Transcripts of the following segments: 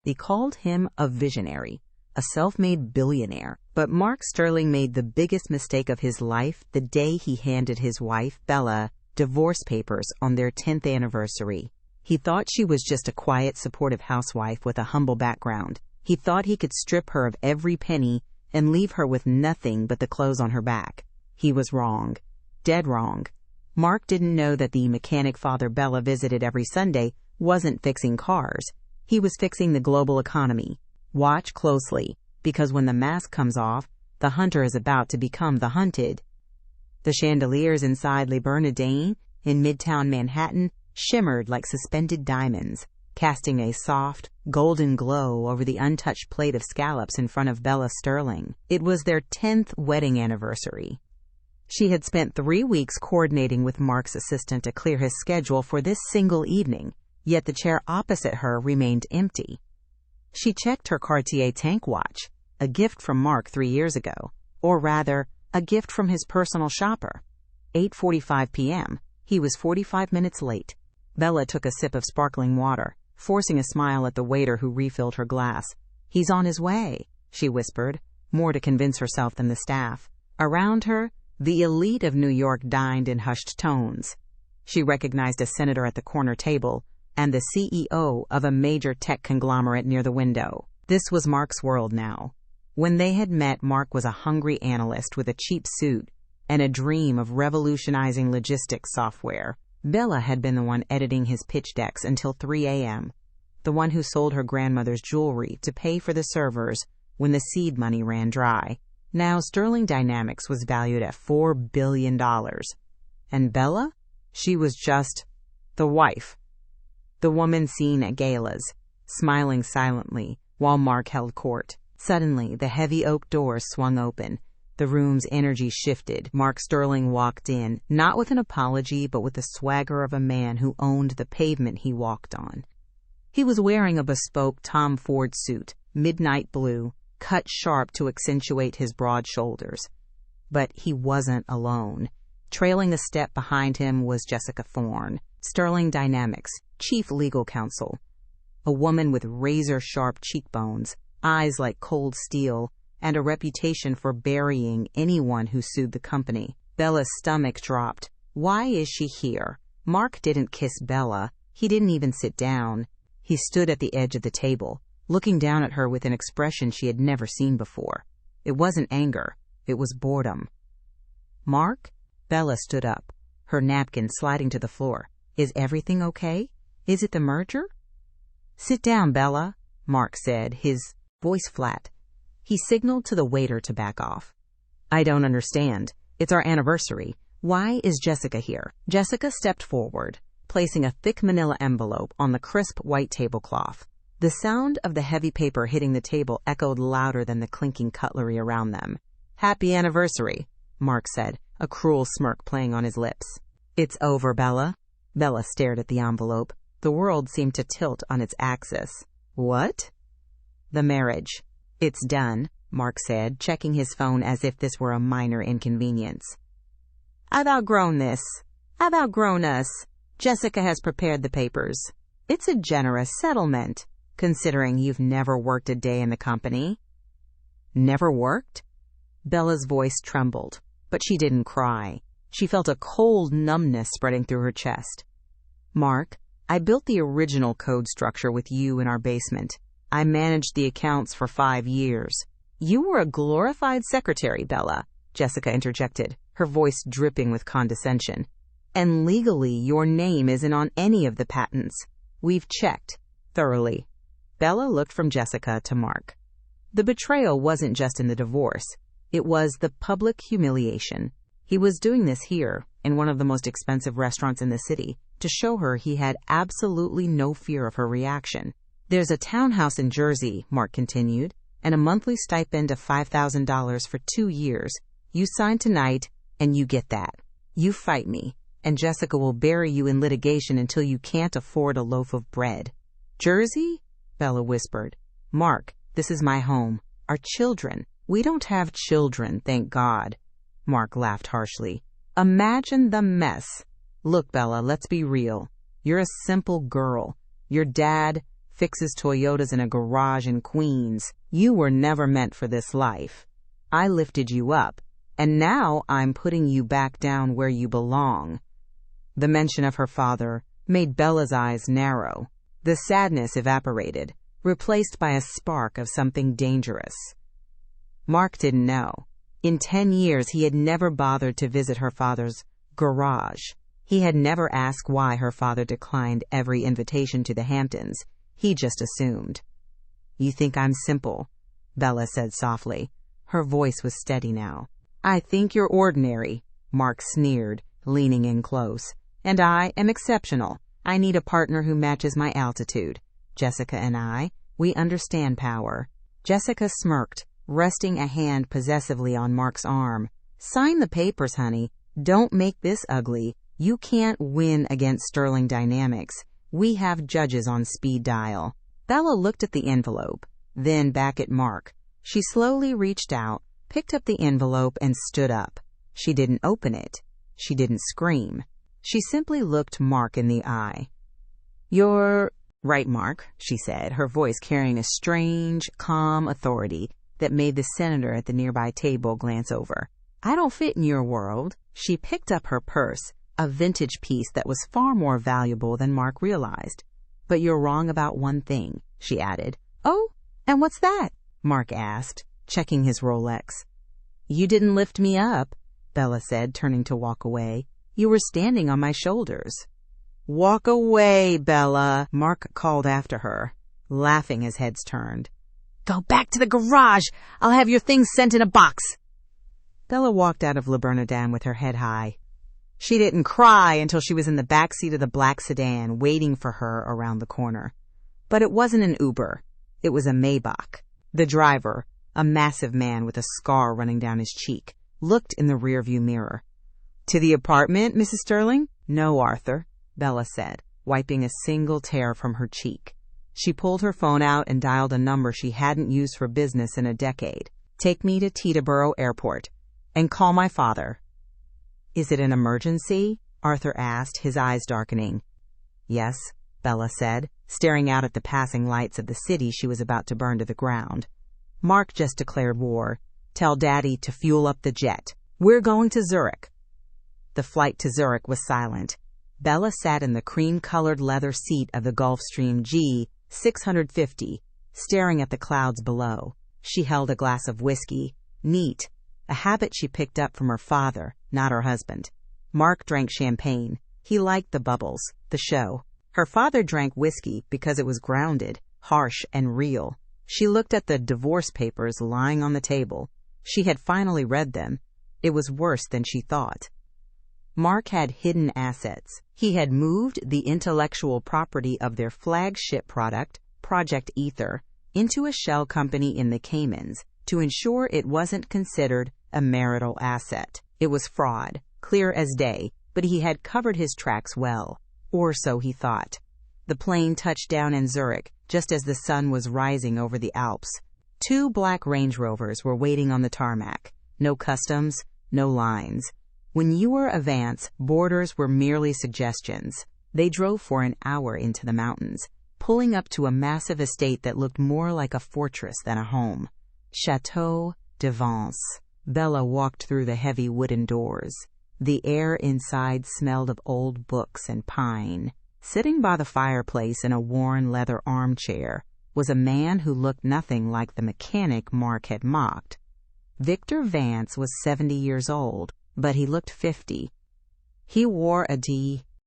They called him a visionary, a self-made billionaire. But Mark Sterling made the biggest mistake of his life the day he handed his wife, Bella, divorce papers on their 10th anniversary. He thought she was just a quiet, supportive housewife with a humble background. He thought he could strip her of every penny and leave her with nothing but the clothes on her back. He was wrong. Dead wrong. Mark didn't know that the mechanic father Bella visited every Sunday wasn't fixing cars. He was fixing the global economy. Watch closely, because when the mask comes off, the hunter is about to become the hunted. The chandeliers inside Le Bernardin in Midtown Manhattan shimmered like suspended diamonds, casting a soft, golden glow over the untouched plate of scallops in front of Bella Sterling. It was their 10th wedding anniversary. She had spent 3 weeks coordinating with Mark's assistant to clear his schedule for this single evening, yet the chair opposite her remained empty. She checked her Cartier tank watch, a gift from Mark 3 years ago, or rather, a gift from his personal shopper. 8:45 p.m. He was 45 minutes late. Bella took a sip of sparkling water, forcing a smile at the waiter who refilled her glass. "He's on his way," she whispered, more to convince herself than the staff. Around her, the elite of New York dined in hushed tones. She recognized a senator at the corner table and the CEO of a major tech conglomerate near the window. This was Mark's world now. When they had met, Mark was a hungry analyst with a cheap suit and a dream of revolutionizing logistics software. Bella had been the one editing his pitch decks until 3 a.m., the one who sold her grandmother's jewelry to pay for the servers when the seed money ran dry. Now Sterling Dynamics was valued at $4 billion. And Bella? She was just the wife. The woman seen at galas, smiling silently while Mark held court. Suddenly, the heavy oak doors swung open. The room's energy shifted. Mark Sterling walked in, not with an apology, but with the swagger of a man who owned the pavement he walked on. He was wearing a bespoke Tom Ford suit, midnight blue, cut sharp to accentuate his broad shoulders. But he wasn't alone. Trailing a step behind him was Jessica Thorne, Sterling Dynamics' chief legal counsel, a woman with razor-sharp cheekbones, eyes like cold steel, and a reputation for burying anyone who sued the company. Bella's stomach dropped. Why is she here? Mark didn't kiss Bella. He didn't even sit down. He stood at the edge of the table, looking down at her with an expression she had never seen before. It wasn't anger. It was boredom. "Mark?" Bella stood up, her napkin sliding to the floor. "Is everything okay? Is it the merger?" "Sit down, Bella," Mark said, his voice flat. He signaled to the waiter to back off. "I don't understand. It's our anniversary. Why is Jessica here?" Jessica stepped forward, placing a thick manila envelope on the crisp white tablecloth. The sound of the heavy paper hitting the table echoed louder than the clinking cutlery around them. "Happy anniversary," Mark said, a cruel smirk playing on his lips. "It's over, Bella." Bella stared at the envelope. The world seemed to tilt on its axis. "What?" "The marriage. It's done," Mark said, checking his phone as if this were a minor inconvenience. "I've outgrown this. I've outgrown us. Jessica has prepared the papers. It's a generous settlement, considering you've never worked a day in the company." "Never worked?" Bella's voice trembled, but she didn't cry. She felt a cold numbness spreading through her chest. "Mark, I built the original code structure with you in our basement. I managed the accounts for 5 years." "You were a glorified secretary, Bella," Jessica interjected, her voice dripping with condescension. "And legally, your name isn't on any of the patents. We've checked thoroughly." Bella looked from Jessica to Mark. The betrayal wasn't just in the divorce. It was the public humiliation. He was doing this here, in one of the most expensive restaurants in the city, to show her he had absolutely no fear of her reaction. "There's a townhouse in Jersey," Mark continued, "and a monthly stipend of $5,000 for 2 years. You sign tonight, and you get that. You fight me, and Jessica will bury you in litigation until you can't afford a loaf of bread." "Jersey?" Bella whispered. "Mark, this is my home. Our children." "We don't have children, thank God." Mark laughed harshly. "Imagine the mess." "Look, Bella, let's be real. You're a simple girl. Your dad, fixes Toyotas in a garage in Queens. You were never meant for this life. I lifted you up, and now I'm putting you back down where you belong." The mention of her father made Bella's eyes narrow. The sadness evaporated, replaced by a spark of something dangerous. Mark didn't know. In 10 years, he had never bothered to visit her father's garage. He had never asked why her father declined every invitation to the Hamptons. He just assumed. "You think I'm simple," Bella said softly. Her voice was steady now. "I think you're ordinary," Mark sneered, leaning in close. "And I am exceptional. I need a partner who matches my altitude. Jessica and I, we understand power." Jessica smirked, resting a hand possessively on Mark's arm. "Sign the papers, honey. Don't make this ugly. You can't win against Sterling Dynamics. We have judges on speed dial." Bella looked at the envelope, then back at Mark. She slowly reached out, picked up the envelope, and stood up. She didn't open it. She didn't scream. She simply looked Mark in the eye. "You're right, Mark," she said, her voice carrying a strange, calm authority that made the senator at the nearby table glance over. "I don't fit in your world." She picked up her purse, a vintage piece that was far more valuable than Mark realized. "But you're wrong about one thing," she added. "Oh, and what's that?" Mark asked, checking his Rolex. "You didn't lift me up," Bella said, turning to walk away. "You were standing on my shoulders." "Walk away, Bella," Mark called after her, laughing as heads turned. "Go back to the garage. I'll have your things sent in a box." Bella walked out of Le Bernardin with her head high. She didn't cry until she was in the back seat of the black sedan waiting for her around the corner. But it wasn't an Uber. It was a Maybach. The driver, a massive man with a scar running down his cheek, looked in the rearview mirror. "To the apartment, Mrs. Sterling?" "No, Arthur," Bella said, wiping a single tear from her cheek. She pulled her phone out and dialed a number she hadn't used for business in a decade. "Take me to Teterboro Airport and call my father." "Is it an emergency?" Arthur asked, his eyes darkening. "Yes," Bella said, staring out at the passing lights of the city she was about to burn to the ground. "Mark just declared war. Tell Daddy to fuel up the jet. We're going to Zurich." The flight to Zurich was silent. Bella sat in the cream-colored leather seat of the Gulfstream G650, staring at the clouds below. She held a glass of whiskey, neat, a habit she picked up from her father, not her husband. Mark drank champagne. He liked the bubbles, the show. Her father drank whiskey because it was grounded, harsh, and real. She looked at the divorce papers lying on the table. She had finally read them. It was worse than she thought. Mark had hidden assets. He had moved the intellectual property of their flagship product, Project Ether, into a shell company in the Caymans to ensure it wasn't considered a marital asset. It was fraud, clear as day, but he had covered his tracks well. Or so he thought. The plane touched down in Zurich just as the sun was rising over the Alps. 2 black Range Rovers were waiting on the tarmac. No customs, no lines. When you were a Vance, borders were merely suggestions. They drove for an hour into the mountains, pulling up to a massive estate that looked more like a fortress than a home. Chateau de Vance. Bella walked through the heavy wooden doors. The air inside smelled of old books and pine. Sitting by the fireplace in a worn leather armchair was a man who looked nothing like the mechanic Mark had mocked. Victor Vance was 70 years old, but he looked 50. He wore a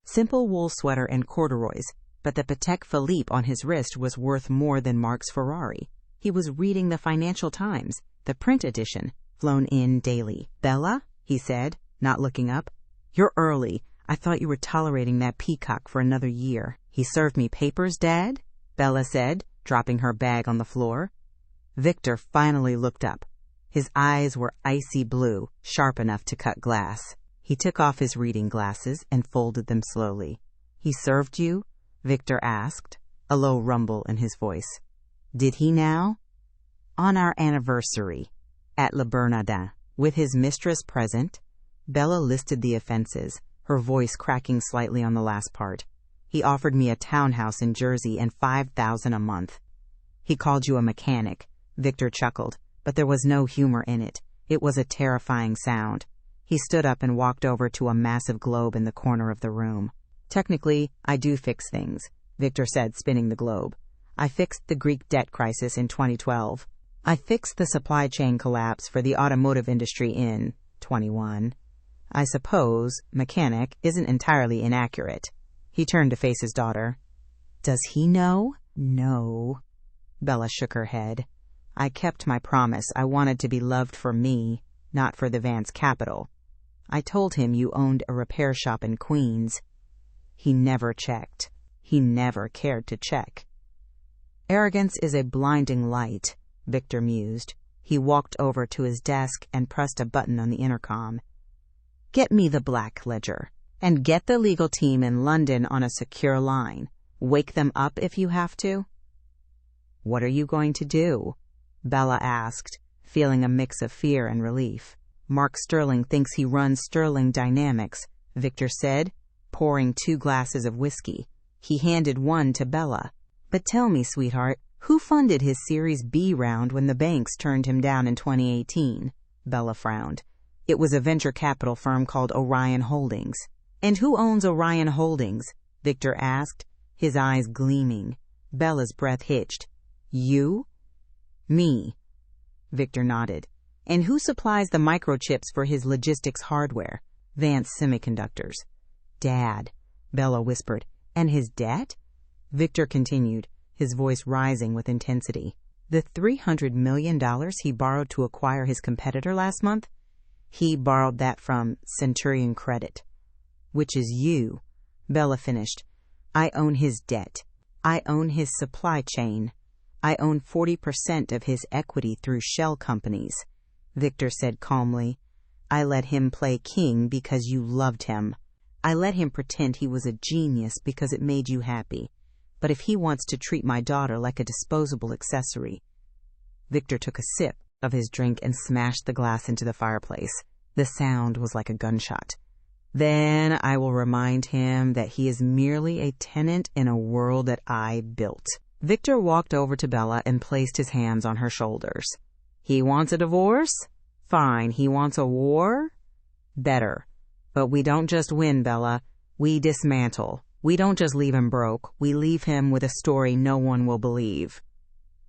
simple wool sweater and corduroys, but the Patek Philippe on his wrist was worth more than Mark's Ferrari. He was reading the Financial Times, the print edition, flown in daily. "Bella?" he said, not looking up. "You're early. I thought you were tolerating that peacock for another year." "He served me papers, Dad?" Bella said, dropping her bag on the floor. Victor finally looked up. His eyes were icy blue, sharp enough to cut glass. He took off his reading glasses and folded them slowly. "He served you?" Victor asked, a low rumble in his voice. "Did he now?" "On our anniversary, at Le Bernardin, with his mistress present." Bella listed the offenses, her voice cracking slightly on the last part. He offered me a townhouse in Jersey and $5,000 a month. He called you a mechanic. Victor chuckled, but there was no humor in it. It was a terrifying sound. He stood up and walked over to a massive globe in the corner of the room. Technically, I do fix things, Victor said, spinning the globe. I fixed the Greek debt crisis in 2012. I fixed the supply chain collapse for the automotive industry in 21. I suppose mechanic isn't entirely inaccurate. He turned to face his daughter. Does he know? No. Bella shook her head. I kept my promise. I wanted to be loved for me, not for the Vance capital. I told him you owned a repair shop in Queens. He never checked. He never cared to check. Arrogance is a blinding light, Victor mused. He walked over to his desk and pressed a button on the intercom. Get me the Black Ledger, and get the legal team in London on a secure line. Wake them up if you have to. What are you going to do? Bella asked, feeling a mix of fear and relief. Mark Sterling thinks he runs Sterling Dynamics, Victor said, pouring 2 glasses of whiskey. He handed one to Bella. But tell me, sweetheart, who funded his Series B round when the banks turned him down in 2018? Bella frowned. It was a venture capital firm called Orion Holdings. And who owns Orion Holdings? Victor asked, his eyes gleaming. Bella's breath hitched. You? Me. Victor nodded. And who supplies the microchips for his logistics hardware? Vance Semiconductors. Dad, Bella whispered. And his debt? Victor continued, his voice rising with intensity. The $300 million he borrowed to acquire his competitor last month? He borrowed that from Centurion Credit. Which is you. Bella finished. I own his debt. I own his supply chain. I own 40% of his equity through shell companies. Victor said calmly. I let him play king because you loved him. I let him pretend he was a genius because it made you happy. But if he wants to treat my daughter like a disposable accessory... Victor took a sip of his drink and smashed the glass into the fireplace. The sound was like a gunshot. Then I will remind him that he is merely a tenant in a world that I built. Victor walked over to Bella and placed his hands on her shoulders. He wants a divorce? Fine. He wants a war? Better. But we don't just win, Bella. We dismantle. We don't just leave him broke. We leave him with a story no one will believe.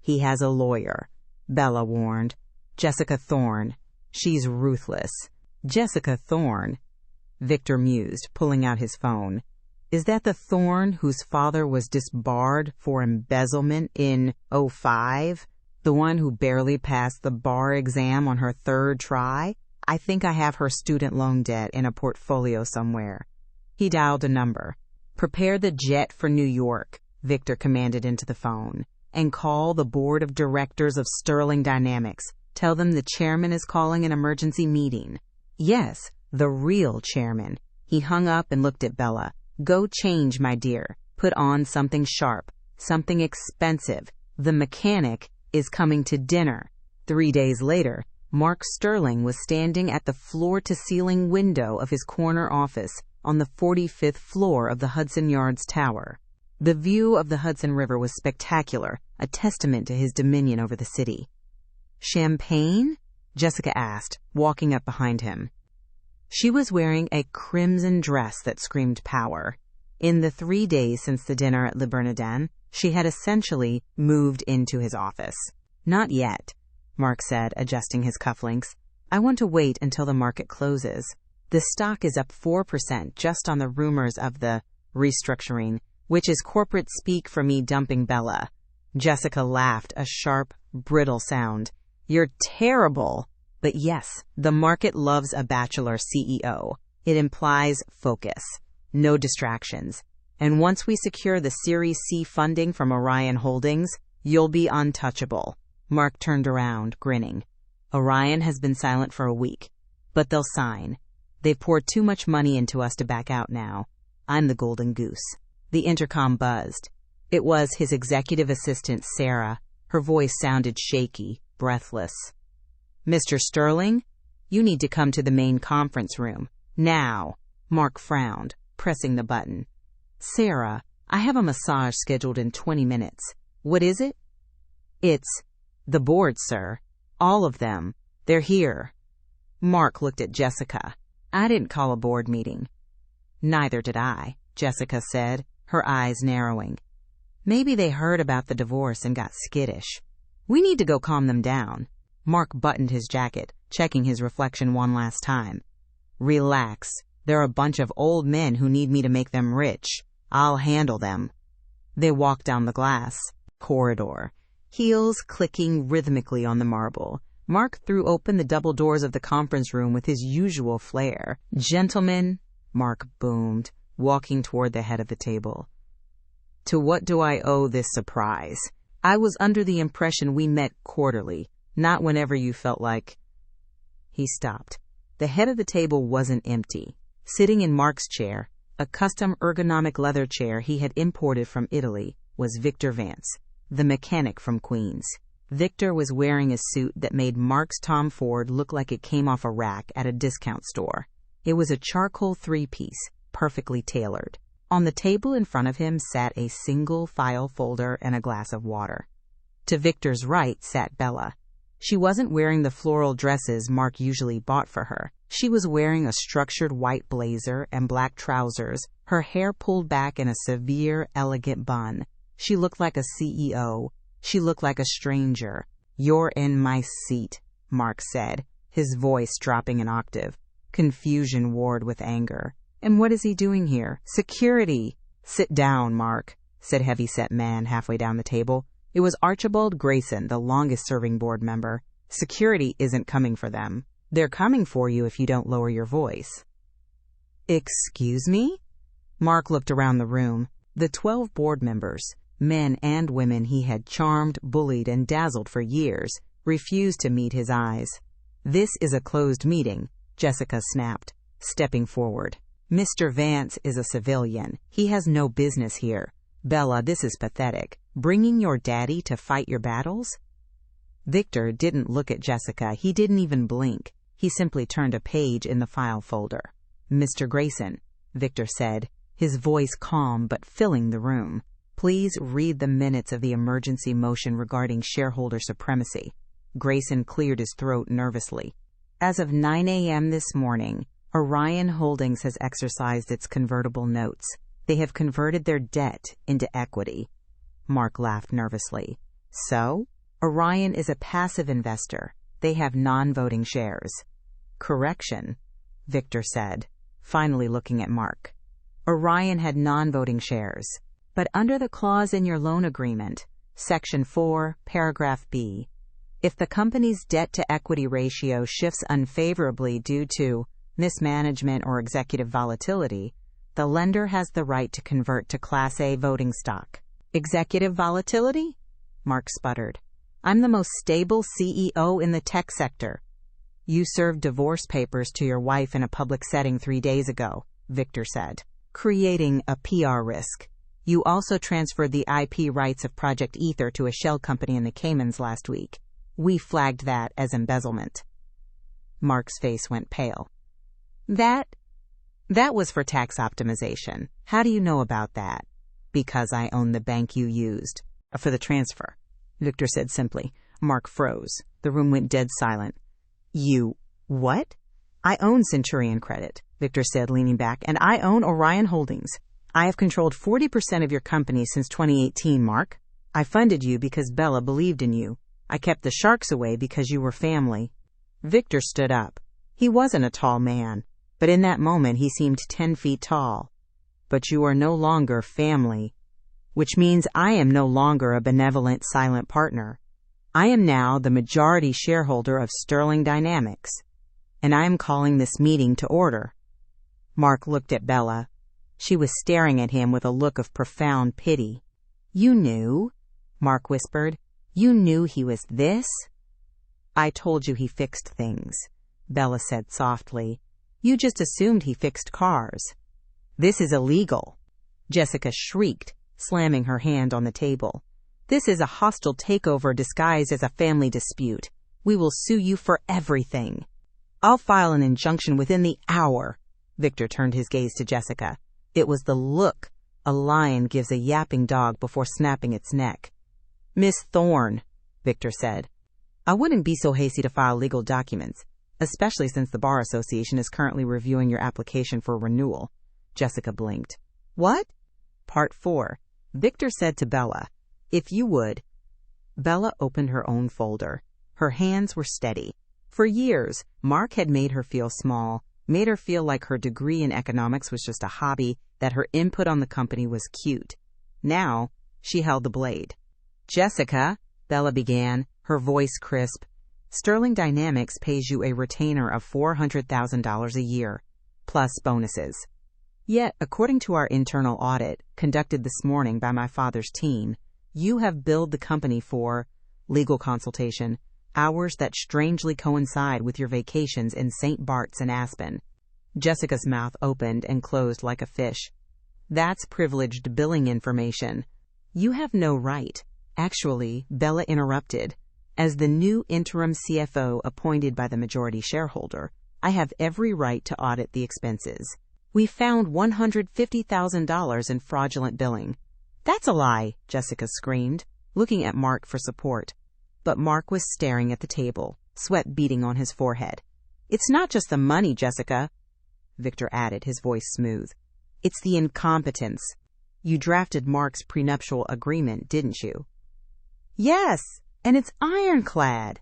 He has a lawyer, Bella warned. Jessica Thorne. She's ruthless. Jessica Thorne? Victor mused, pulling out his phone. Is that the Thorne whose father was disbarred for embezzlement in 2005? The one who barely passed the bar exam on her 3rd try? I think I have her student loan debt in a portfolio somewhere. He dialed a number. Prepare the jet for New York, Victor commanded into the phone, and call the board of directors of Sterling Dynamics. Tell them the chairman is calling an emergency meeting. Yes, the real chairman. He hung up and looked at Bella. Go change, my dear. Put on something sharp, something expensive. The mechanic is coming to dinner. 3 days later, Mark Sterling was standing at the floor-to-ceiling window of his corner office on the 45th floor of the Hudson Yards Tower. The view of the Hudson River was spectacular, a testament to his dominion over the city. Champagne? Jessica asked, walking up behind him. She was wearing a crimson dress that screamed power. In the 3 days since the dinner at Le Bernardin, she had essentially moved into his office. Not yet, Mark said, adjusting his cufflinks. I want to wait until the market closes. The stock is up 4% just on the rumors of the restructuring, which is corporate speak for me dumping Bella. Jessica laughed, a sharp, brittle sound. You're terrible. But yes, the market loves a bachelor CEO. It implies focus, no distractions. And once we secure the Series C funding from Orion Holdings, you'll be untouchable. Mark turned around, grinning. Orion has been silent for a week, but they'll sign. They've poured too much money into us to back out now. I'm the golden goose. The intercom buzzed. It was his executive assistant, Sarah. Her voice sounded shaky, breathless. Mr. Sterling, you need to come to the main conference room. Now. Mark frowned, pressing the button. Sarah, I have a massage scheduled in 20 minutes. What is it? It's the board, sir. All of them. They're here. Mark looked at Jessica. I didn't call a board meeting. Neither did I, Jessica said, her eyes narrowing. Maybe they heard about the divorce and got skittish. We need to go calm them down. Mark buttoned his jacket, checking his reflection one last time. Relax. They're a bunch of old men who need me to make them rich. I'll handle them. They walked down the glass corridor, heels clicking rhythmically on the marble. Mark threw open the double doors of the conference room with his usual flair. Gentlemen, Mark boomed, walking toward the head of the table. To what do I owe this surprise? I was under the impression we met quarterly, not whenever you felt like... He stopped. The head of the table wasn't empty. Sitting in Mark's chair, a custom ergonomic leather chair he had imported from Italy, was Victor Vance, the mechanic from Queens. Victor was wearing a suit that made Mark's Tom Ford look like it came off a rack at a discount store. It was a charcoal three-piece, perfectly tailored. On the table in front of him sat a single file folder and a glass of water. To Victor's right sat Bella. She wasn't wearing the floral dresses Mark usually bought for her. She was wearing a structured white blazer and black trousers, her hair pulled back in a severe, elegant bun. She looked like a CEO. She looked like a stranger. You're in my seat, Mark said, his voice dropping an octave. Confusion warred with anger. And what is he doing here? Security! Sit down, Mark, said heavy-set man halfway down the table. It was Archibald Grayson, the longest-serving board member. Security isn't coming for them. They're coming for you if you don't lower your voice. Excuse me? Mark looked around the room. The 12 board members, men and women he had charmed, bullied, and dazzled for years, refused to meet his eyes. This is a closed meeting, Jessica snapped, stepping forward. Mr. Vance is a civilian. He has no business here. Bella, this is pathetic. Bringing your daddy to fight your battles? Victor didn't look at Jessica. He didn't even blink. He simply turned a page in the file folder. Mr. Grayson, Victor said, his voice calm but filling the room. Please read the minutes of the emergency motion regarding shareholder supremacy. Grayson cleared his throat nervously. As of 9 a.m. this morning, Orion Holdings has exercised its convertible notes. They have converted their debt into equity. Mark laughed nervously. So? Orion is a passive investor. They have non-voting shares. Correction, Victor said, finally looking at Mark. Orion had non-voting shares. But under the clause in your loan agreement, Section 4, Paragraph B, if the company's debt-to-equity ratio shifts unfavorably due to mismanagement or executive volatility, the lender has the right to convert to Class A voting stock. Executive volatility? Mark sputtered. I'm the most stable CEO in the tech sector. You served divorce papers to your wife in a public setting 3 days ago, Victor said, creating a PR risk. You also transferred the IP rights of Project Ether to a shell company in the Caymans last week. We flagged that as embezzlement. Mark's face went pale. That was for tax optimization. How do you know about that? Because I own the bank you used. For the transfer, Victor said simply. Mark froze. The room went dead silent. You, what? I own Centurion Credit, Victor said, leaning back, and I own Orion Holdings. I have controlled 40% of your company since 2018, Mark. I funded you because Bella believed in you. I kept the sharks away because you were family. Victor stood up. He wasn't a tall man, but in that moment he seemed 10 feet tall. But you are no longer family, which means I am no longer a benevolent silent partner. I am now the majority shareholder of Sterling Dynamics, and I am calling this meeting to order. Mark looked at Bella. She was staring at him with a look of profound pity. You knew, Mark whispered. You knew he was this? I told you he fixed things, Bella said softly. You just assumed he fixed cars. This is illegal, Jessica shrieked, slamming her hand on the table. This is a hostile takeover disguised as a family dispute. We will sue you for everything. I'll file an injunction within the hour. Victor turned his gaze to Jessica. It was the look A lion gives a yapping dog before snapping its neck. Miss Thorne, Victor said, I wouldn't be so hasty to file legal documents, especially since the Bar Association is currently reviewing your application for renewal. Jessica blinked. What? Part 4. Victor said to Bella, if you would. Bella opened her own folder. Her hands were steady. For years, Mark had made her feel small, made her feel like her degree in economics was just a hobby, that her input on the company was cute. Now, she held the blade. Jessica, Bella began, her voice crisp, Sterling Dynamics pays you a retainer of $400,000 a year, plus bonuses. Yet, according to our internal audit, conducted this morning by my father's team, you have billed the company for legal consultation, hours that strangely coincide with your vacations in St. Bart's and Aspen. Jessica's mouth opened and closed like a fish. That's privileged billing information. You have no right. Actually, Bella interrupted. As the new interim CFO appointed by the majority shareholder, I have every right to audit the expenses. We found $150,000 in fraudulent billing. That's a lie, Jessica screamed, looking at Mark for support. But Mark was staring at the table, sweat beading on his forehead. It's not just the money, Jessica, Victor added, his voice smooth. It's the incompetence. You drafted Mark's prenuptial agreement, didn't you? Yes, and it's ironclad,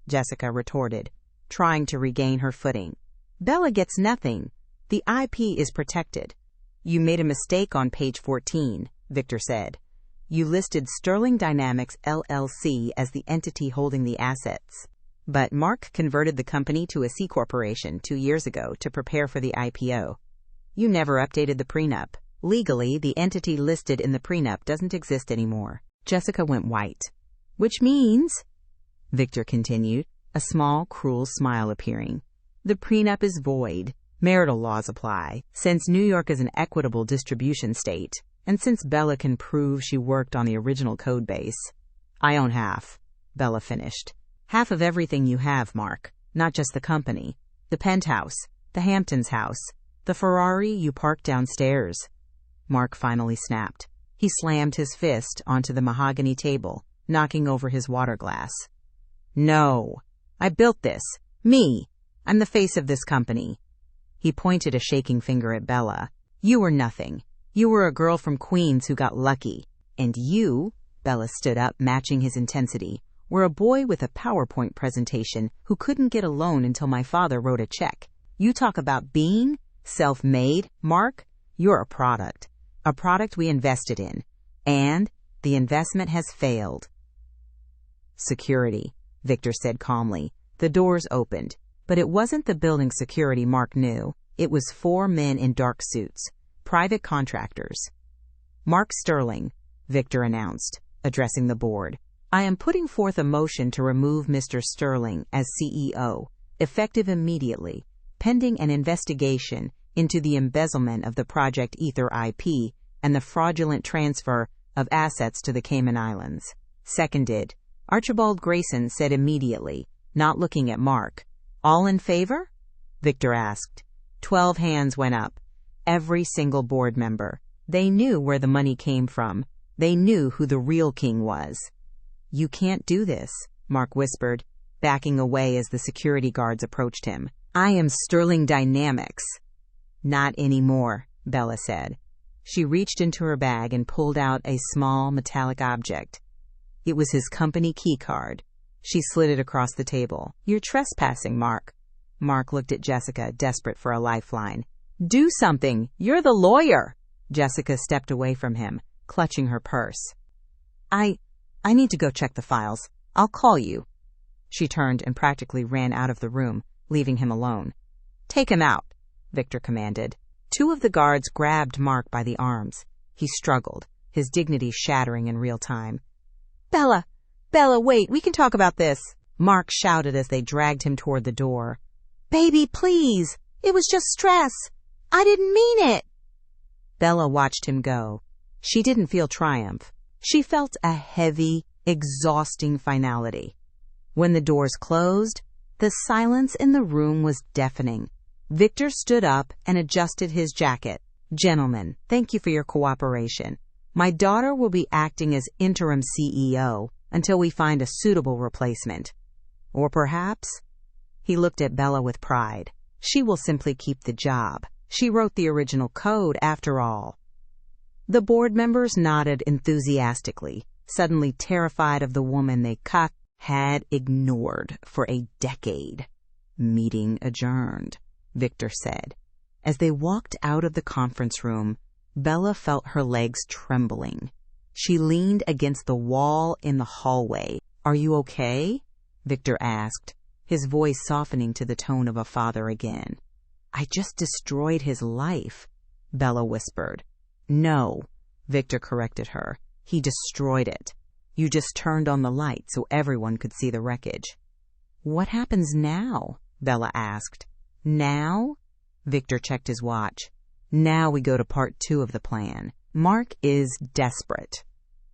Jessica retorted, trying to regain her footing. Bella gets nothing. The IP is protected. You made a mistake on page 14, Victor said. You listed Sterling Dynamics LLC as the entity holding the assets. But Mark converted the company to a C corporation 2 years ago to prepare for the IPO. You never updated the prenup. Legally, the entity listed in the prenup doesn't exist anymore. Jessica went white. Which means, Victor continued, a small, cruel smile appearing, the prenup is void. Marital laws apply, since New York is an equitable distribution state, and since Bella can prove she worked on the original code base. I own half, Bella finished. Half of everything you have, Mark, not just the company. The penthouse, the Hamptons house, the Ferrari you parked downstairs. Mark finally snapped. He slammed his fist onto the mahogany table, knocking over his water glass. No, I built this. Me. I'm the face of this company. He pointed a shaking finger at Bella. You were nothing. You were a girl from Queens who got lucky. And you, Bella stood up, matching his intensity, were a boy with a PowerPoint presentation who couldn't get a loan until my father wrote a check. You talk about being self-made, Mark? You're a product we invested in. And the investment has failed. Security, Victor said calmly. The doors opened. But it wasn't the building security Mark knew. It was 4 men in dark suits, private contractors. Mark Sterling, Victor announced, addressing the board. I am putting forth a motion to remove Mr. Sterling as CEO, effective immediately, pending an investigation into the embezzlement of the Project Ether IP and the fraudulent transfer of assets to the Cayman Islands. Seconded. Archibald Grayson said immediately, not looking at Mark. All in favor? Victor asked. 12 hands went up. Every single board member. They knew where the money came from. They knew who the real king was. You can't do this, Mark whispered, backing away as the security guards approached him. I am Sterling Dynamics. Not anymore, Bella said. She reached into her bag and pulled out a small metallic object. It was his company key card. She slid it across the table. You're trespassing, Mark. Mark looked at Jessica, desperate for a lifeline. Do something. You're the lawyer. Jessica stepped away from him, clutching her purse. I need to go check the files. I'll call you. She turned and practically ran out of the room, leaving him alone. Take him out, Victor commanded. 2 of the guards grabbed Mark by the arms. He struggled, his dignity shattering in real time. Bella, wait, we can talk about this, Mark shouted as they dragged him toward the door. Baby, please. It was just stress. I didn't mean it. Bella watched him go. She didn't feel triumph. She felt a heavy, exhausting finality. When the doors closed, the silence in the room was deafening. Victor stood up and adjusted his jacket. Gentlemen, thank you for your cooperation. My daughter will be acting as interim CEO until we find a suitable replacement. Or perhaps, he looked at Bella with pride, she will simply keep the job. She wrote the original code after all. The board members nodded enthusiastically, suddenly terrified of the woman they had ignored for a decade. Meeting adjourned, Victor said. As they walked out of the conference room, Bella felt her legs trembling. She leaned against the wall in the hallway. Are you okay? Victor asked, his voice softening to the tone of a father again. I just destroyed his life, Bella whispered. No, Victor corrected her. He destroyed it. You just turned on the light so everyone could see the wreckage. What happens now? Bella asked. Now? Victor checked his watch. Now we go to part 2 of the plan. Mark is desperate.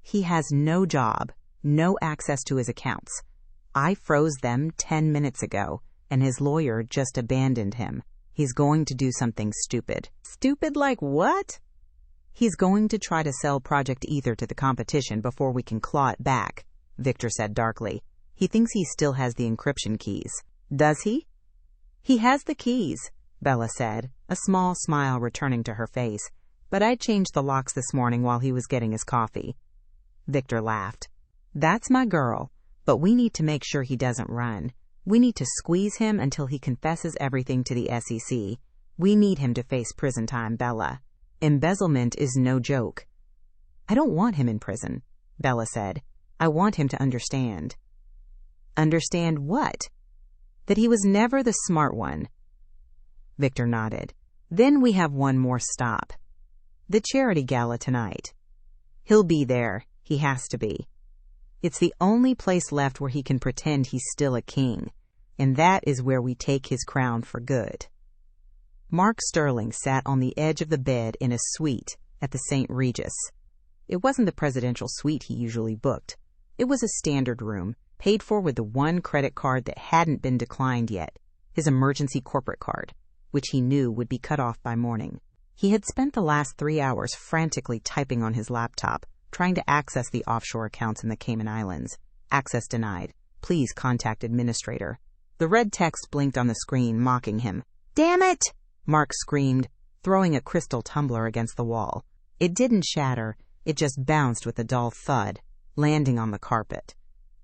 He has no job, no access to his accounts. I froze them 10 minutes ago, and his lawyer just abandoned him. He's going to do something stupid. Stupid like what? He's going to try to sell Project Ether to the competition before we can claw it back, Victor said darkly. He thinks he still has the encryption keys. Does he? He has the keys, Bella said, a small smile returning to her face. But I changed the locks this morning while he was getting his coffee. Victor laughed. That's my girl, but we need to make sure he doesn't run. We need to squeeze him until he confesses everything to the SEC. We need him to face prison time, Bella. Embezzlement is no joke. I don't want him in prison, Bella said. I want him to understand. Understand what? That he was never the smart one. Victor nodded. Then we have one more stop. The charity gala tonight. He'll be there. He has to be. It's the only place left where he can pretend he's still a king, and that is where we take his crown for good. Mark Sterling sat on the edge of the bed in a suite at the St. Regis. It wasn't the presidential suite he usually booked. It was a standard room, paid for with the one credit card that hadn't been declined yet, his emergency corporate card, which he knew would be cut off by morning. He had spent the last 3 hours frantically typing on his laptop, trying to access the offshore accounts in the Cayman Islands. Access denied. Please contact administrator. The red text blinked on the screen, mocking him. Damn it! Mark screamed, throwing a crystal tumbler against the wall. It didn't shatter, it just bounced with a dull thud, landing on the carpet.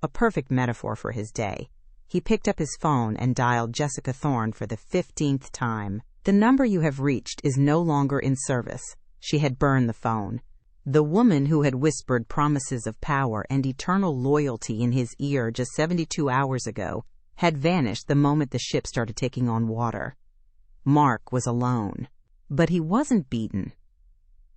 A perfect metaphor for his day. He picked up his phone and dialed Jessica Thorne for the 15th time. The number you have reached is no longer in service. She had burned the phone. The woman who had whispered promises of power and eternal loyalty in his ear just 72 hours ago had vanished the moment the ship started taking on water. Mark was alone. But he wasn't beaten.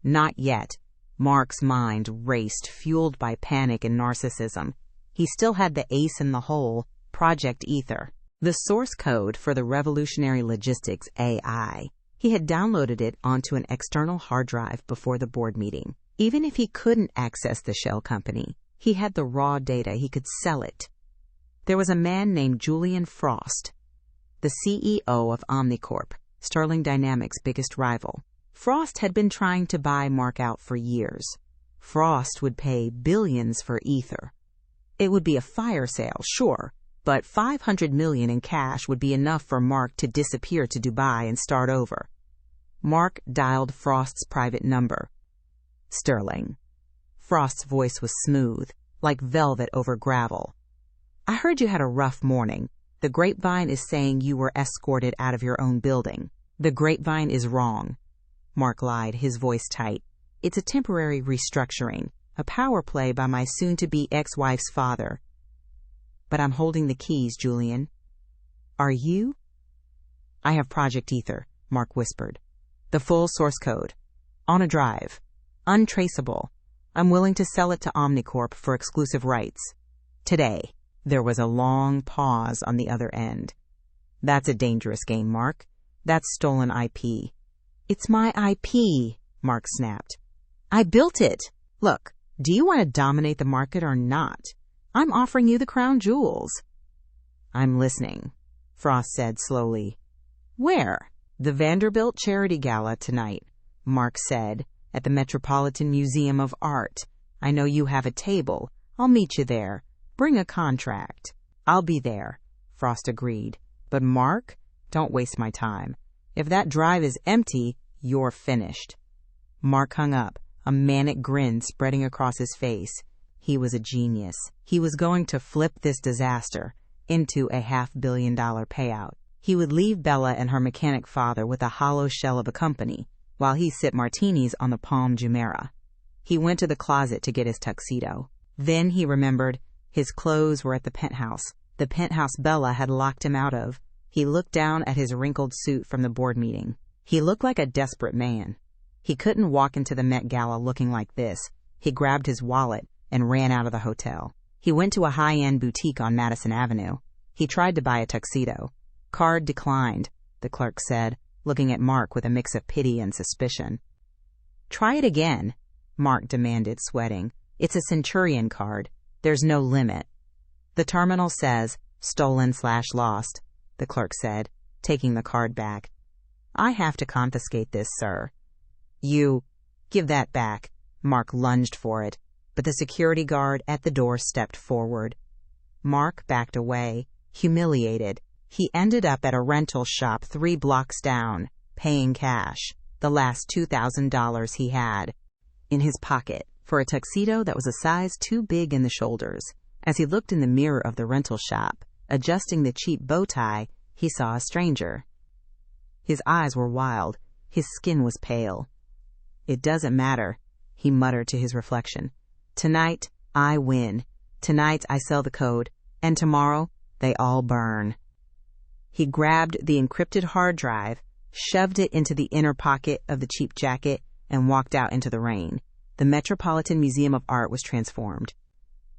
Not yet. Mark's mind raced, fueled by panic and narcissism. He still had the ace in the hole, Project Ether, the source code for the revolutionary logistics AI. He had downloaded it onto an external hard drive before the board meeting. Even if he couldn't access the shell company, he had the raw data. He could sell it. There was a man named Julian Frost, the CEO of Omnicorp, Sterling Dynamics' biggest rival. Frost had been trying to buy Mark out for years. Frost would pay billions for Ether. It would be a fire sale, sure, but $500 million in cash would be enough for Mark to disappear to Dubai and start over. Mark dialed Frost's private number. Sterling. Frost's voice was smooth, like velvet over gravel. I heard you had a rough morning. The grapevine is saying you were escorted out of your own building. The grapevine is wrong. Mark lied, his voice tight. It's a temporary restructuring, a power play by my soon-to-be ex-wife's father. But I'm holding the keys, Julian. Are you? I have Project Ether, Mark whispered. The full source code. On a drive. Untraceable. I'm willing to sell it to Omnicorp for exclusive rights. Today. There was a long pause on the other end. That's a dangerous game, Mark. That's stolen IP. It's my IP, Mark snapped. I built it. Look, do you want to dominate the market or not? I'm offering you the crown jewels. I'm listening, Frost said slowly. Where? The Vanderbilt Charity Gala tonight. Mark said. "At the Metropolitan Museum of Art. I know you have a table. I'll meet you there. Bring a contract." "I'll be there," Frost agreed. "But Mark, don't waste my time. If that drive is empty, you're finished." Mark hung up, a manic grin spreading across his face. He was a genius. He was going to flip this disaster into a $500 million payout. He would leave Bella and her mechanic father with a hollow shell of a company, while he sipped martinis on the Palm Jumeirah. He went to the closet to get his tuxedo. Then he remembered his clothes were at the penthouse, the penthouse Bella had locked him out of. He looked down at his wrinkled suit from the board meeting. He looked like a desperate man. He couldn't walk into the Met Gala looking like this. He grabbed his wallet and ran out of the hotel. He went to a high-end boutique on Madison Avenue. He tried to buy a tuxedo. "Card declined," the clerk said, looking at Mark with a mix of pity and suspicion. "Try it again," Mark demanded, sweating. "It's a Centurion card. There's no limit." "The terminal says stolen/lost," the clerk said, taking the card back. "I have to confiscate this, sir." "You give that back." Mark lunged for it, but the security guard at the door stepped forward. Mark backed away, humiliated. He ended up at a rental shop 3 blocks down, paying cash, the last $2,000 he had, in his pocket, for a tuxedo that was a size too big in the shoulders. As he looked in the mirror of the rental shop, adjusting the cheap bow tie, he saw a stranger. His eyes were wild. His skin was pale. "It doesn't matter," he muttered to his reflection. "Tonight, I win. Tonight, I sell the code. And tomorrow, they all burn." He grabbed the encrypted hard drive, shoved it into the inner pocket of the cheap jacket, and walked out into the rain. The Metropolitan Museum of Art was transformed.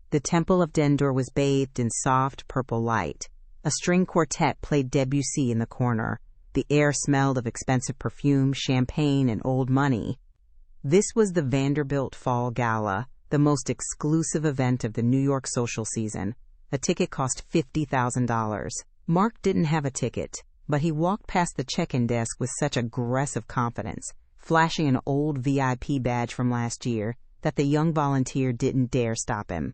The Temple of Dendur was bathed in soft purple light. A string quartet played Debussy in the corner. The air smelled of expensive perfume, champagne, and old money. This was the Vanderbilt Fall Gala, the most exclusive event of the New York social season. A ticket cost $50,000. Mark didn't have a ticket, but he walked past the check-in desk with such aggressive confidence, flashing an old VIP badge from last year, that the young volunteer didn't dare stop him.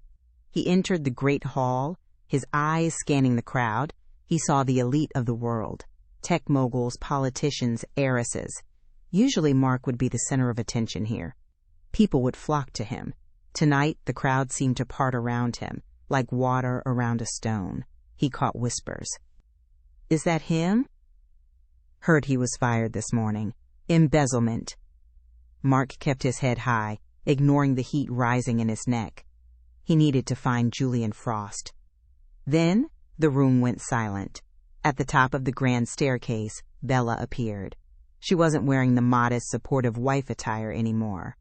He entered the great hall, his eyes scanning the crowd. He saw the elite of the world, tech moguls, politicians, heiresses. Usually Mark would be the center of attention here. People would flock to him. Tonight, the crowd seemed to part around him, like water around a stone. He caught whispers. "Is that him?" "Heard he was fired this morning. Embezzlement." Mark kept his head high, ignoring the heat rising in his neck. He needed to find Julian Frost. Then the room went silent. At the top of the grand staircase, Bella appeared. She wasn't wearing the modest, supportive wife attire anymore.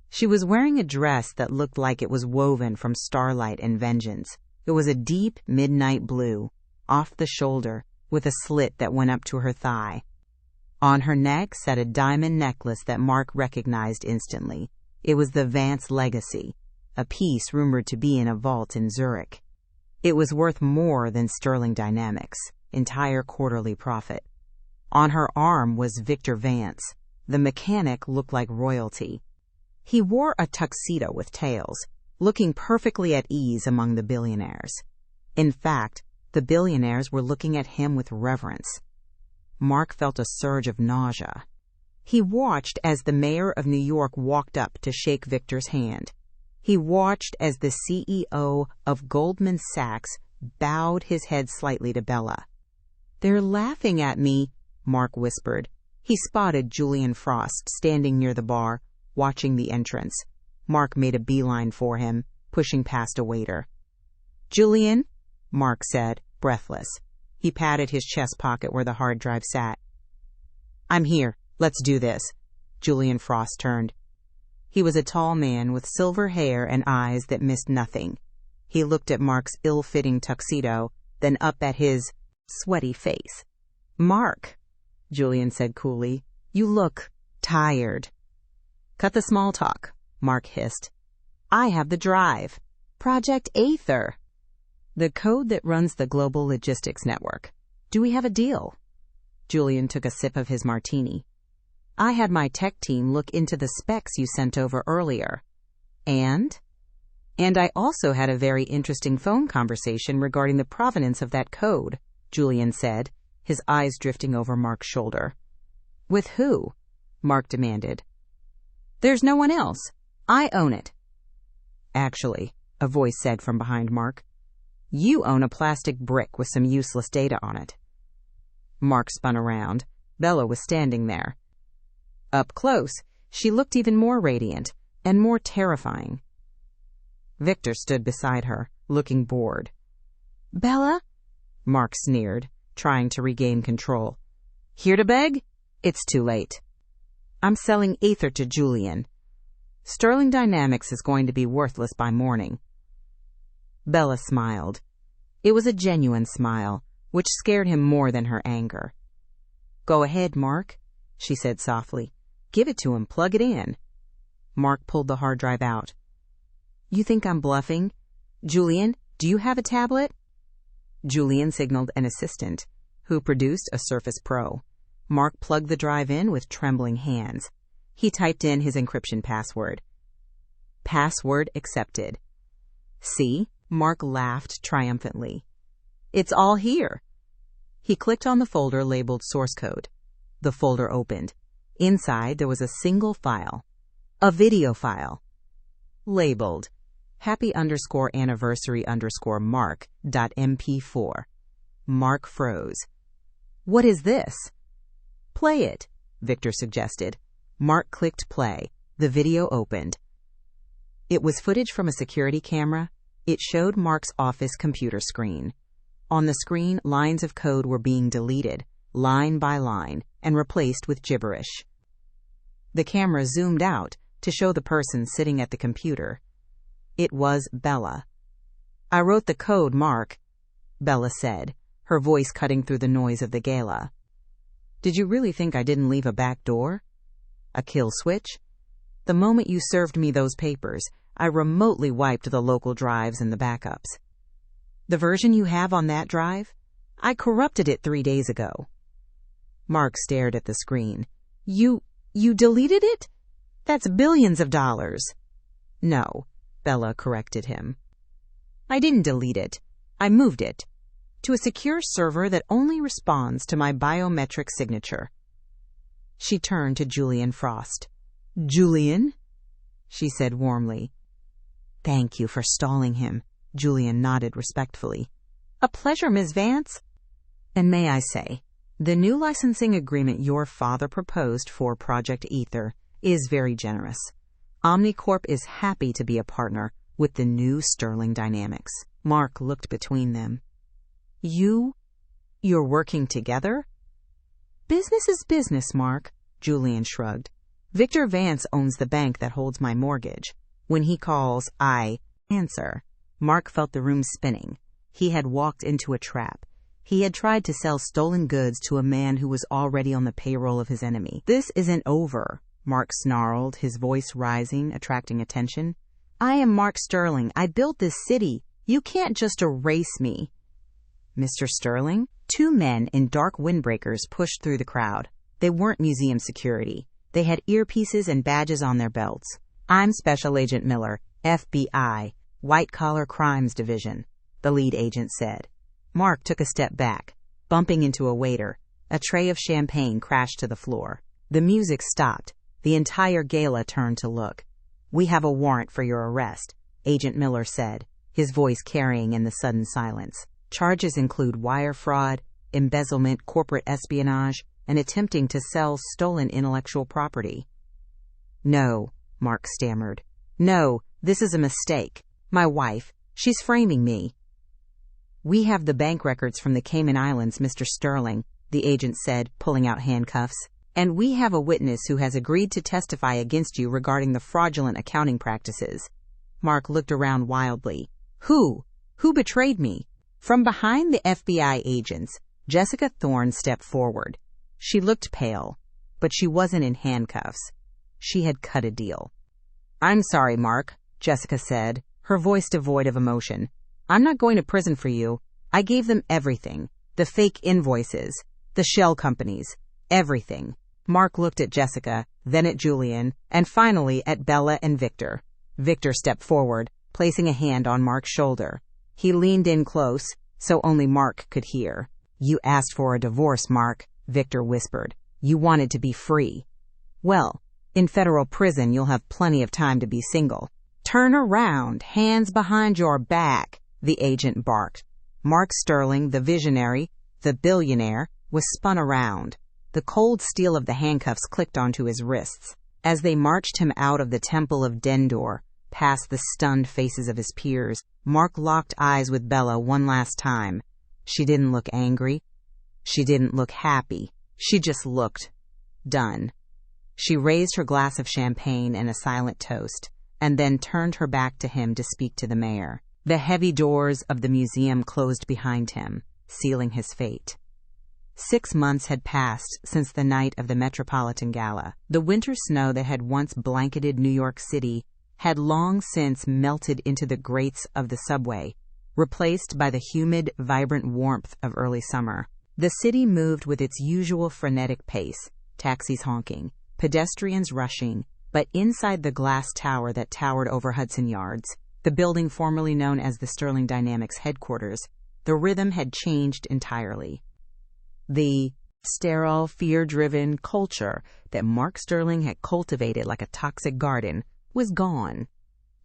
She was wearing a dress that looked like it was woven from starlight and vengeance. It was a deep midnight blue, off the shoulder, with a slit that went up to her thigh. On her neck sat a diamond necklace that Mark recognized instantly. It was the Vance Legacy, a piece rumored to be in a vault in Zurich. It was worth more than Sterling Dynamics' entire quarterly profit. On her arm was Victor Vance. The mechanic looked like royalty. He wore a tuxedo with tails, looking perfectly at ease among the billionaires. In fact, the billionaires were looking at him with reverence. Mark felt a surge of nausea. He watched as the mayor of New York walked up to shake Victor's hand. He watched as the CEO of Goldman Sachs bowed his head slightly to Bella. "They're laughing at me," Mark whispered. He spotted Julian Frost standing near the bar, watching the entrance. Mark made a beeline for him, pushing past a waiter. "Julian," Mark said, breathless. He patted his chest pocket where the hard drive sat. "I'm here. Let's do this." Julian Frost turned. He was a tall man with silver hair and eyes that missed nothing. He looked at Mark's ill-fitting tuxedo, then up at his sweaty face. "Mark," Julian said coolly, "you look tired." "Cut the small talk," Mark hissed. "I have the drive. Project Aether. The code that runs the global logistics network. Do we have a deal?" Julian took a sip of his martini. I had my tech team look into the specs you sent over earlier. And I also had a very interesting phone conversation regarding the provenance of that code, Julian said, his eyes drifting over Mark's shoulder. With who? Mark demanded. There's no one else. I own it. Actually, a voice said from behind Mark, you own a plastic brick with some useless data on it. Mark spun around. Bella was standing there. Up close, she looked even more radiant and more terrifying. Victor stood beside her, looking bored. Bella? Mark sneered, trying to regain control. Here to beg? It's too late. I'm selling Aether to Julian. Sterling Dynamics is going to be worthless by morning. Bella smiled. It was a genuine smile, which scared him more than her anger. Go ahead, Mark, she said softly. Give it to him, plug it in. Mark pulled the hard drive out. You think I'm bluffing? Julian, do you have a tablet? Julian signaled an assistant, who produced a Surface Pro. Mark plugged the drive in with trembling hands. He typed in his encryption password. Password accepted. See? Mark laughed triumphantly. It's all here. He clicked on the folder labeled Source Code. The folder opened. Inside there was a single file. A video file. Labeled happy_anniversary_mark.mp4. Mark froze. What is this? Play it, Victor suggested. Mark clicked play. The video opened. It was footage from a security camera. It showed Mark's office computer screen. On the screen, lines of code were being deleted, line by line, and replaced with gibberish. The camera zoomed out to show the person sitting at the computer. It was Bella. I wrote the code, Mark, Bella said, her voice cutting through the noise of the gala. Did you really think I didn't leave a back door? A kill switch? The moment you served me those papers, I remotely wiped the local drives and the backups. The version you have on that drive? I corrupted it 3 days ago. Mark stared at the screen. You deleted it? That's billions of dollars. No, Bella corrected him. I didn't delete it. I moved it to a secure server that only responds to my biometric signature. She turned to Julian Frost. Julian? She said warmly. Thank you for stalling him. Julian nodded respectfully. A pleasure, Ms. Vance. And may I say, the new licensing agreement your father proposed for Project Aether is very generous. Omnicorp is happy to be a partner with the new Sterling Dynamics. Mark looked between them. You're working together? Business is business, Mark, Julian shrugged. Victor Vance owns the bank that holds my mortgage. When he calls, I answer. Mark felt the room spinning. He had walked into a trap. He had tried to sell stolen goods to a man who was already on the payroll of his enemy. This isn't over, Mark snarled, his voice rising, attracting attention. I am Mark Sterling. I built this city. You can't just erase me. Mr. Sterling? 2 men in dark windbreakers pushed through the crowd. They weren't museum security. They had earpieces and badges on their belts. I'm Special Agent Miller, FBI, White Collar Crimes Division, the lead agent said. Mark took a step back, bumping into a waiter. A tray of champagne crashed to the floor. The music stopped. The entire gala turned to look. We have a warrant for your arrest, Agent Miller said, his voice carrying in the sudden silence. Charges include wire fraud, embezzlement, corporate espionage, and attempting to sell stolen intellectual property. No, Mark stammered. No, this is a mistake. My wife, she's framing me. We have the bank records from the Cayman Islands, Mr. Sterling, the agent said, pulling out handcuffs. And we have a witness who has agreed to testify against you regarding the fraudulent accounting practices. Mark looked around wildly. Who? Who betrayed me? From behind the FBI agents, Jessica Thorne stepped forward. She looked pale, but she wasn't in handcuffs. She had cut a deal. I'm sorry, Mark, Jessica said, her voice devoid of emotion. I'm not going to prison for you. I gave them everything. The fake invoices, the shell companies, everything. Mark looked at Jessica, then at Julian, and finally at Bella and Victor. Victor stepped forward, placing a hand on Mark's shoulder. He leaned in close, so only Mark could hear. "You asked for a divorce, Mark," Victor whispered. "You wanted to be free. Well, in federal prison you'll have plenty of time to be single." "Turn around, hands behind your back," the agent barked. Mark Sterling, the visionary, the billionaire, was spun around. The cold steel of the handcuffs clicked onto his wrists. As they marched him out of the Temple of Dendor, past the stunned faces of his peers, Mark locked eyes with Bella one last time. She didn't look angry. She didn't look happy. She just looked done. She raised her glass of champagne in a silent toast, and then turned her back to him to speak to the mayor. The heavy doors of the museum closed behind him, sealing his fate. 6 months had passed since the night of the Metropolitan Gala. The winter snow that had once blanketed New York City had long since melted into the grates of the subway, replaced by the humid, vibrant warmth of early summer. The city moved with its usual frenetic pace, taxis honking, pedestrians rushing, but inside the glass tower that towered over Hudson Yards, the building formerly known as the Sterling Dynamics headquarters, the rhythm had changed entirely. The sterile, fear-driven culture that Mark Sterling had cultivated like a toxic garden was gone.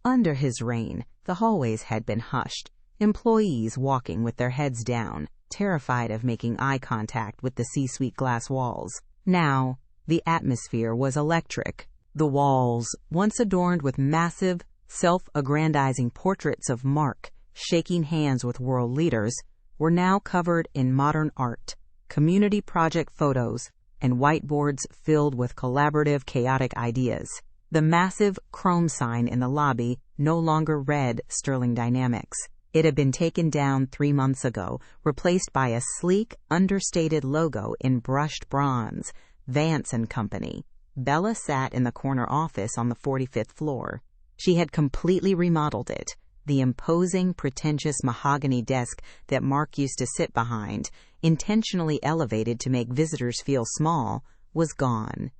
Under his reign, the hallways had been hushed, employees walking with their heads down, terrified of making eye contact with the C-suite glass walls. Now, the atmosphere was electric. The walls, once adorned with massive, self-aggrandizing portraits of Mark shaking hands with world leaders, were now covered in modern art, community project photos, and whiteboards filled with collaborative, chaotic ideas. The massive chrome sign in the lobby no longer read Sterling Dynamics. It had been taken down 3 months ago, replaced by a sleek, understated logo in brushed bronze, Vance & Company. Bella sat in the corner office on the 45th floor. She had completely remodeled it. The imposing, pretentious mahogany desk that Mark used to sit behind, intentionally elevated to make visitors feel small, was gone.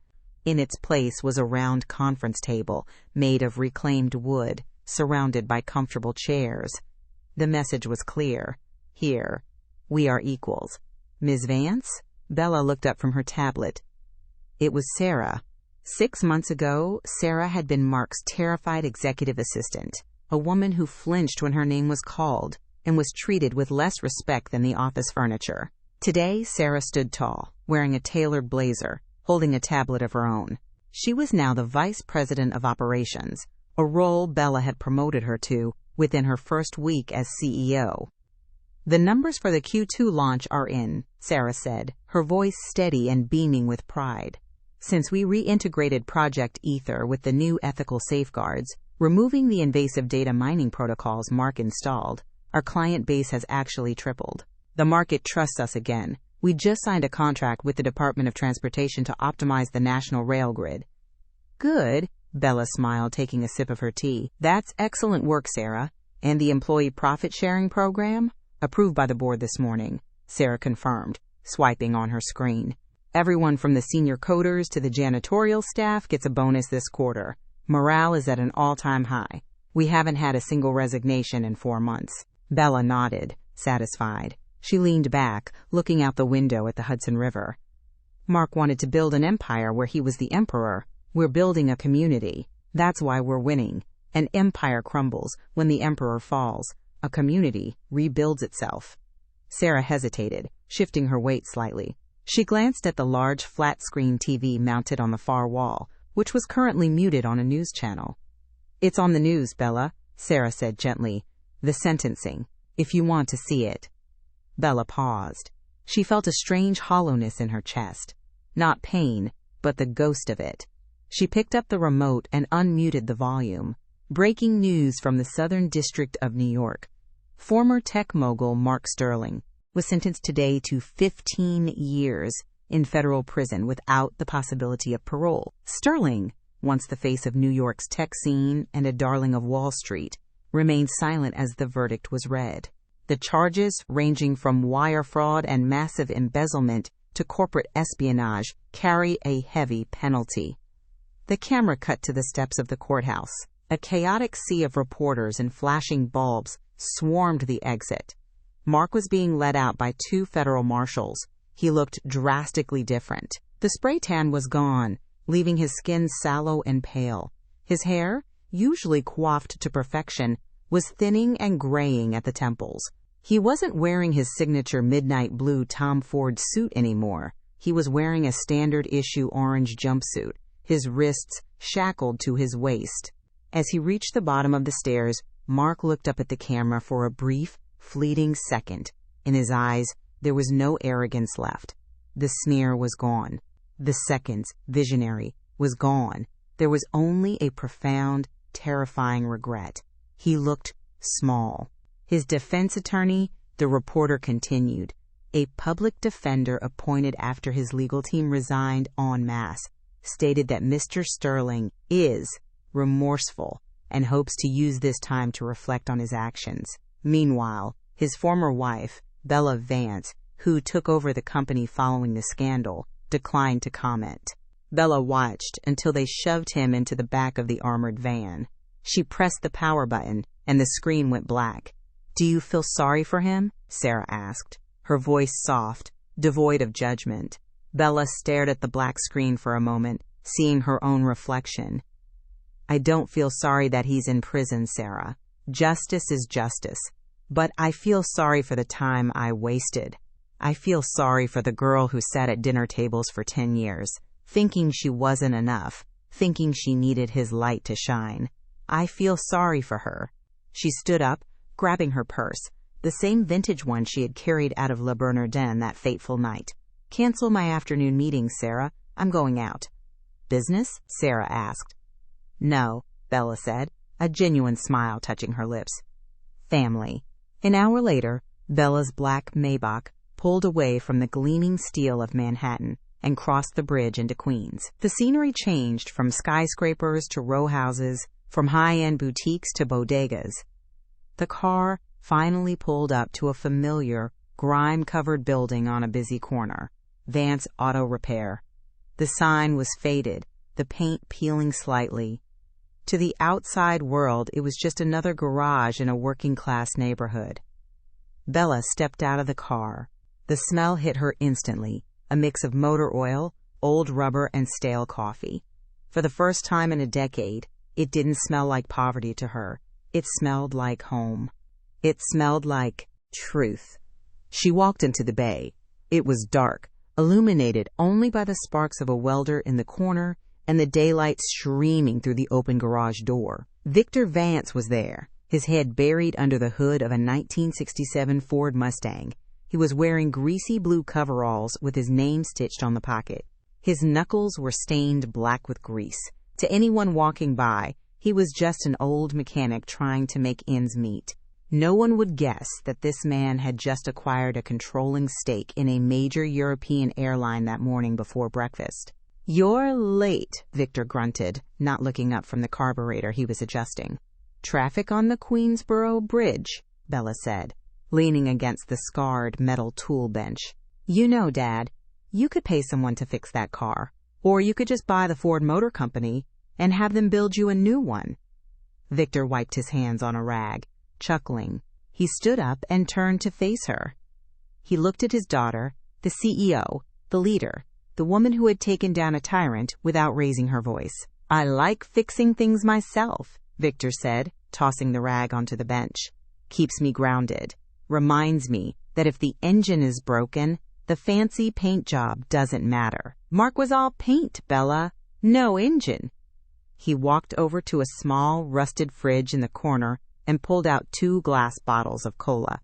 In its place was a round conference table made of reclaimed wood, surrounded by comfortable chairs. The message was clear. Here, we are equals. "Ms. Vance?" Bella looked up from her tablet. It was Sarah. 6 months ago, Sarah had been Mark's terrified executive assistant, a woman who flinched when her name was called and was treated with less respect than the office furniture. Today, Sarah stood tall, wearing a tailored blazer, holding a tablet of her own. She was now the vice president of operations, a role Bella had promoted her to within her first week as CEO. "The numbers for the Q2 launch are in," Sarah said, her voice steady and beaming with pride. "Since we reintegrated Project Ether with the new ethical safeguards, removing the invasive data mining protocols Mark installed, our client base has actually tripled. The market trusts us again. We just signed a contract with the Department of Transportation to optimize the national rail grid." "Good," Bella smiled, taking a sip of her tea. "That's excellent work, Sarah. And the employee profit-sharing program? Approved by the board this morning," Sarah confirmed, swiping on her screen. "Everyone from the senior coders to the janitorial staff gets a bonus this quarter. Morale is at an all-time high. We haven't had a single resignation in 4 months." Bella nodded, satisfied. She leaned back, looking out the window at the Hudson River. "Mark wanted to build an empire where he was the emperor. We're building a community. That's why we're winning. An empire crumbles when the emperor falls. A community rebuilds itself." Sarah hesitated, shifting her weight slightly. She glanced at the large flat-screen TV mounted on the far wall, which was currently muted on a news channel. "It's on the news, Bella," Sarah said gently. "The sentencing, if you want to see it." Bella paused. She felt a strange hollowness in her chest. Not pain, but the ghost of it. She picked up the remote and unmuted the volume. Breaking news from the Southern District of New York. Former tech mogul Mark Sterling was sentenced today to 15 years in federal prison without the possibility of parole. Sterling, once the face of New York's tech scene and a darling of Wall Street, remained silent as the verdict was read. The charges, ranging from wire fraud and massive embezzlement to corporate espionage carry a heavy penalty. The camera cut to the steps of the courthouse. A chaotic sea of reporters and flashing bulbs swarmed the exit. Mark was being led out by 2 federal marshals. He looked drastically different. The spray tan was gone, leaving his skin sallow and pale. His hair, usually coiffed to perfection, was thinning and graying at the temples. He wasn't wearing his signature midnight blue Tom Ford suit anymore. He was wearing a standard-issue orange jumpsuit, his wrists shackled to his waist. As he reached the bottom of the stairs, Mark looked up at the camera for a brief, fleeting second. In his eyes, there was no arrogance left. The sneer was gone. The seconds, visionary, was gone. There was only a profound, terrifying regret. He looked small. His defense attorney, the reporter continued, a public defender appointed after his legal team resigned en masse, stated that Mr. Sterling is remorseful and hopes to use this time to reflect on his actions. Meanwhile, his former wife, Bella Vance, who took over the company following the scandal, declined to comment. Bella watched until they shoved him into the back of the armored van. She pressed the power button, and the screen went black. "Do you feel sorry for him?" Sarah asked, her voice soft, devoid of judgment. Bella stared at the black screen for a moment, seeing her own reflection. "I don't feel sorry that he's in prison, Sarah. Justice is justice. But I feel sorry for the time I wasted. I feel sorry for the girl who sat at dinner tables for 10 years, thinking she wasn't enough, thinking she needed his light to shine. I feel sorry for her." She stood up, grabbing her purse, the same vintage one she had carried out of Le Bernardin that fateful night. "Cancel my afternoon meeting, Sarah. I'm going out." "Business?" Sarah asked. "No," Bella said, a genuine smile touching her lips. "Family." An hour later, Bella's black Maybach pulled away from the gleaming steel of Manhattan and crossed the bridge into Queens. The scenery changed from skyscrapers to row houses, from high-end boutiques to bodegas. The car finally pulled up to a familiar, grime-covered building on a busy corner, Vance Auto Repair. The sign was faded, the paint peeling slightly. To the outside world, it was just another garage in a working-class neighborhood. Bella stepped out of the car. The smell hit her instantly, a mix of motor oil, old rubber, and stale coffee. For the first time in a decade, it didn't smell like poverty to her. It smelled like home. It smelled like truth. She walked into the bay. It was dark, illuminated only by the sparks of a welder in the corner and the daylight streaming through the open garage door. Victor Vance was there, his head buried under the hood of a 1967 Ford Mustang. He was wearing greasy blue coveralls with his name stitched on the pocket. His knuckles were stained black with grease. To anyone walking by, he was just an old mechanic trying to make ends meet. No one would guess that this man had just acquired a controlling stake in a major European airline that morning before breakfast. "You're late," Victor grunted, not looking up from the carburetor he was adjusting. "Traffic on the Queensboro Bridge," Bella said, leaning against the scarred metal tool bench. "You know, Dad, you could pay someone to fix that car, or you could just buy the Ford Motor Company and have them build you a new one." Victor wiped his hands on a rag, chuckling. He stood up and turned to face her. He looked at his daughter, the CEO, the leader, the woman who had taken down a tyrant without raising her voice. "I like fixing things myself," Victor said, tossing the rag onto the bench. "Keeps me grounded. Reminds me that if the engine is broken, the fancy paint job doesn't matter." "Mark was all paint, Bella. No engine." He walked over to a small, rusted fridge in the corner and pulled out 2 glass bottles of cola.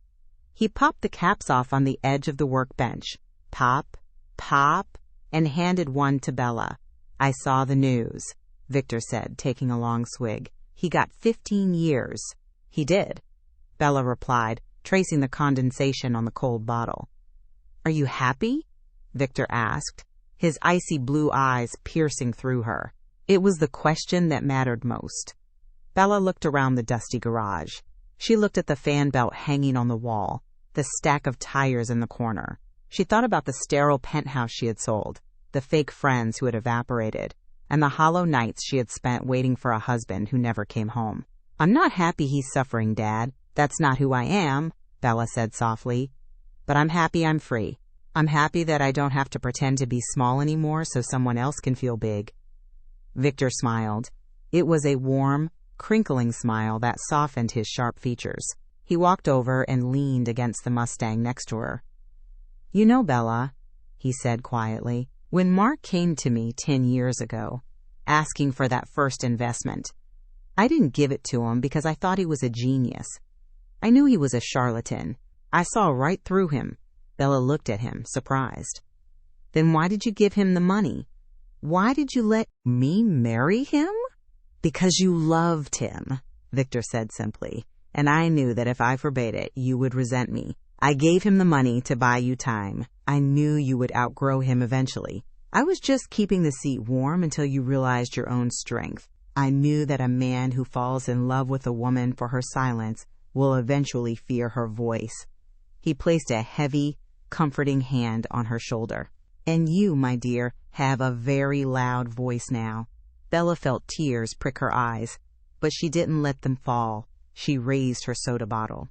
He popped the caps off on the edge of the workbench. Pop, pop, and handed one to Bella. "I saw the news," Victor said, taking a long swig. "He got 15 years. "He did," Bella replied, tracing the condensation on the cold bottle. "Are you happy?" Victor asked, his icy blue eyes piercing through her. It was the question that mattered most. Bella looked around the dusty garage. She looked at the fan belt hanging on the wall, the stack of tires in the corner. She thought about the sterile penthouse she had sold, the fake friends who had evaporated, and the hollow nights she had spent waiting for a husband who never came home. "I'm not happy he's suffering, Dad. That's not who I am," Bella said softly. "But I'm happy I'm free. I'm happy that I don't have to pretend to be small anymore so someone else can feel big." Victor smiled. It was a warm, crinkling smile that softened his sharp features. He walked over and leaned against the Mustang next to her. "You know, Bella," he said quietly, "when Mark came to me 10 years ago, asking for that first investment, I didn't give it to him because I thought he was a genius. I knew he was a charlatan. I saw right through him." Bella looked at him, surprised. "Then why did you give him the money? Why did you let me marry him?" "Because you loved him," Victor said simply, "and I knew that if I forbade it, you would resent me. I gave him the money to buy you time. I knew you would outgrow him eventually. I was just keeping the seat warm until you realized your own strength. I knew that a man who falls in love with a woman for her silence will eventually fear her voice." He placed a heavy, comforting hand on her shoulder. "And you, my dear, have a very loud voice now." Bella felt tears prick her eyes, but she didn't let them fall. She raised her soda bottle.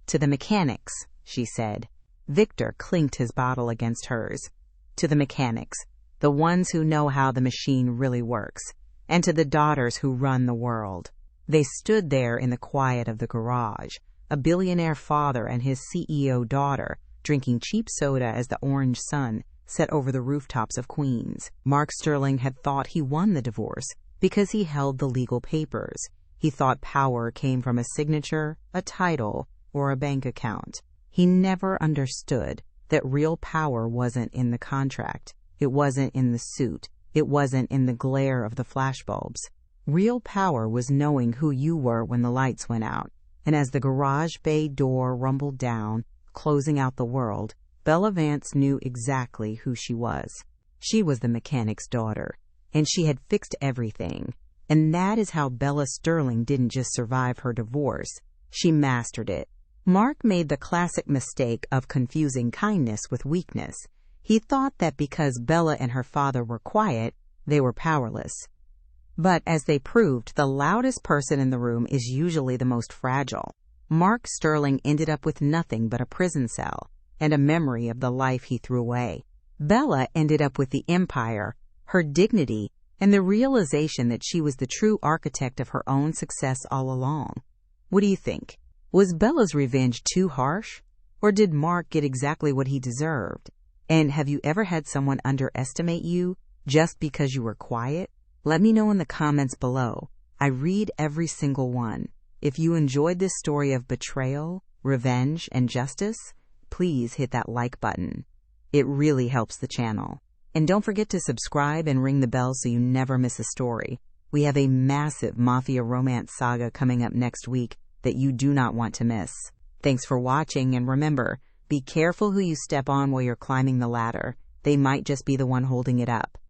"To the mechanics," she said. Victor clinked his bottle against hers. "To the mechanics, the ones who know how the machine really works, and to the daughters who run the world." They stood there in the quiet of the garage, a billionaire father and his CEO daughter, drinking cheap soda as the orange sun set over the rooftops of Queens. Mark Sterling had thought he won the divorce because he held the legal papers. He thought power came from a signature, a title, or a bank account. He never understood that real power wasn't in the contract. It wasn't in the suit. It wasn't in the glare of the flashbulbs. Real power was knowing who you were when the lights went out. And as the garage bay door rumbled down, closing out the world, Bella Vance knew exactly who she was. She was the mechanic's daughter, and she had fixed everything. And that is how Bella Sterling didn't just survive her divorce. She mastered it. Mark made the classic mistake of confusing kindness with weakness. He thought that because Bella and her father were quiet, they were powerless. But as they proved, the loudest person in the room is usually the most fragile. Mark Sterling ended up with nothing but a prison cell and a memory of the life he threw away. Bella ended up with the empire, her dignity, and the realization that she was the true architect of her own success all along. What do you think? Was Bella's revenge too harsh? Or did Mark get exactly what he deserved? And have you ever had someone underestimate you just because you were quiet? Let me know in the comments below. I read every single one. If you enjoyed this story of betrayal, revenge, and justice, please hit that like button. It really helps the channel. And don't forget to subscribe and ring the bell so you never miss a story. We have a massive mafia romance saga coming up next week that you do not want to miss. Thanks for watching, and remember, be careful who you step on while you're climbing the ladder. They might just be the one holding it up.